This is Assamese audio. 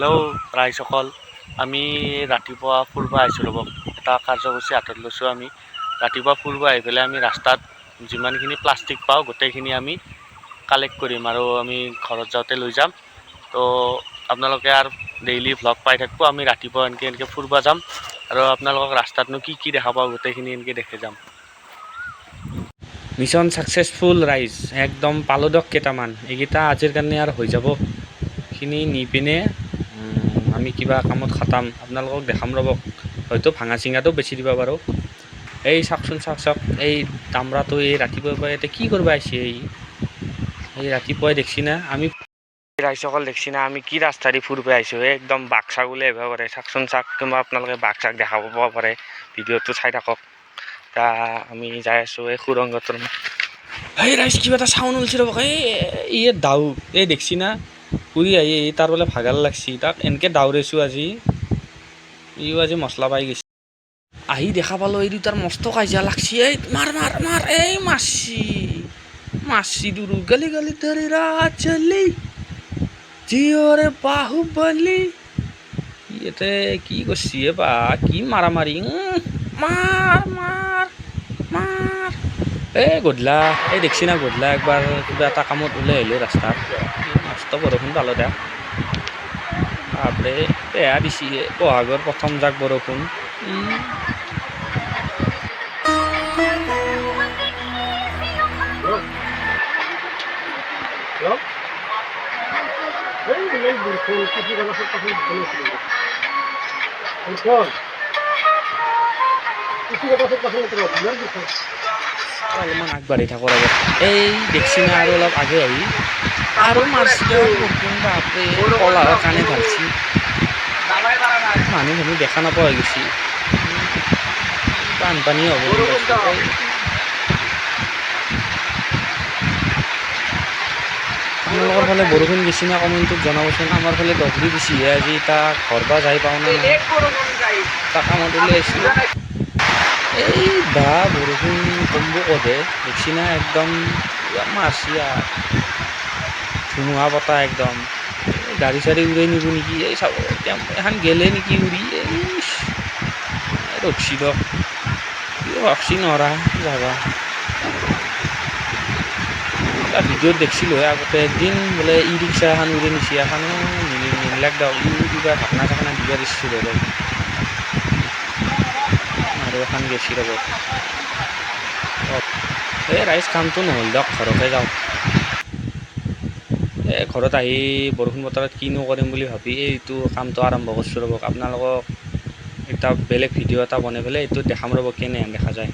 হেল্ল' ৰাইজসকল, আমি ৰাতিপুৱা ফুৰিব আহিছোঁ ৰ'ব। এটা কাৰ্যসূচী হাতত লৈছোঁ আমি। ৰাতিপুৱা ফুৰিব আহি পেলাই আমি ৰাস্তাত যিমানখিনি প্লাষ্টিক পাওঁ গোটেইখিনি আমি কালেক্ট কৰিম আৰু আমি ঘৰত যাওঁতে লৈ যাম। তো আপোনালোকে আৰু ডেইলি ভ্লগ পাই থাকিব। আমি ৰাতিপুৱা এনেকৈ ফুৰিব যাম আৰু আপোনালোকক ৰাস্তাতনো কি কি দেখা পাওঁ গোটেইখিনি এনেকৈ দেখি যাম। মিছন ছাকচেছফুল ৰাইজ, একদম পালোঁ দিয়ক কেইটামান। এইকেইটা আজিৰ কাৰণে আৰু হৈ যাব। খিনি নি পিনে আমি কিবা কামত খাটাম, আপোনালোকক দেখাম ৰ'ব। হয়তো ভাঙা চিঙাটো বেছি দিব পাৰোঁ। এই চাওকচোন চাওক এই দামৰাটো এই ৰাতিপুৱাৰ পৰা ইয়াতে কি কৰিব আহিছে। এই ৰাতিপুৱাই দেখছি না আমি ৰাইজসকল দেখছি না আমি কি ৰাস্তা দি ফুৰিব আহিছোঁ। একদম বাঘ ছাগলী আহিব পাৰে। চাওকচোন মই আপোনালোকে বাঘ চাঘ দেখা পাব পাৰে। ভিডিঅ'টো চাই থাকক। এতিয়া আমি যাই আছোঁ এই সুৰংগটোৰ। এই ৰাইজ কিবা এটা চাউণ্ড ওলছি ৰ'ব। এই দাউ এই দেখছি না ফুৰি আহি তাৰ বোলে ভাগাল লাগছি। তাক এনেকৈ দাউৰাইছোঁ আজি। ইও আজি মছলা পাই গৈছে। আহি দেখা পালোঁ এই দুটাৰ মস্ত কাজিয়া লাগছি। এই মাৰ এই মাছি দুৰু গালি ধৰি ৰাত চলি জিঅ'ৰে বাহুবলি। ইয়াতে কি কৰছি বা কি মাৰি মাৰ এই গধূলা এই দেখছি না গধূলা একবাৰ কিবা এটা কামত ওলাই আহিলোঁ ৰাস্তাত। মস্ত বৰষুণ পালোঁ দে। বাপৰে বেয়া দিছি বহাগৰ প্ৰথম জাক বৰষুণ। অলপমান আগবাঢ়ি থাকো ৰ'ব। এই দেখছি না আৰু অলপ আগে আহি আৰু মাৰছি বাপৰে কলাৰ কাণে ঢালছি। মানুহখিনি দেখা নাপোৱা হৈ গৈছি। বানপানী হ'ব। আপোনালোকৰ ফালে বৰষুণ দিছি না কমেণ্টত জনাবচোন। আমাৰ ফালে গধূলি দিছিহে আজি। তাক ঘৰ পৰা যাই পাওঁ না তাক কামত ওলাই আহিছিলোঁ। এই বা বৰষুণ কমব কদে দেখছি না একদম মাৰছি আৰু ধুমুহা বতাহ একদম। গাড়ী চাড়ী উৰাই নিব নেকি এই চাব। এতিয়া এখন গেলে নেকি উৰি। ৰখছি দিয়ক ভাবছি নৰা যাবা। ভিডিঅ'ত দেখছিলোঁ আগতে একদিন বোলে ই ৰিক্সা এখন উৰি নিছি। এখনো নিলাক দিয়ক। কিবা ঢাকনা চাকনা দিবা দিছিল অলপ আৰু এখন গেছি ৰ'ব। এই ৰাইজ কামটো নহ'ল দিয়ক, ঘৰতে যাওঁ। ঘৰত আহি বৰষুণ বতৰত কিনো কৰিম বুলি ভাবি এইটো কামটো আৰম্ভ কৰিছোঁ ৰ'ব। আপোনালোকক এটা বেলেগ ভিডিঅ' এটা বনাই পেলাই এইটো দেখাম ৰ'ব কেনে দেখা যায়।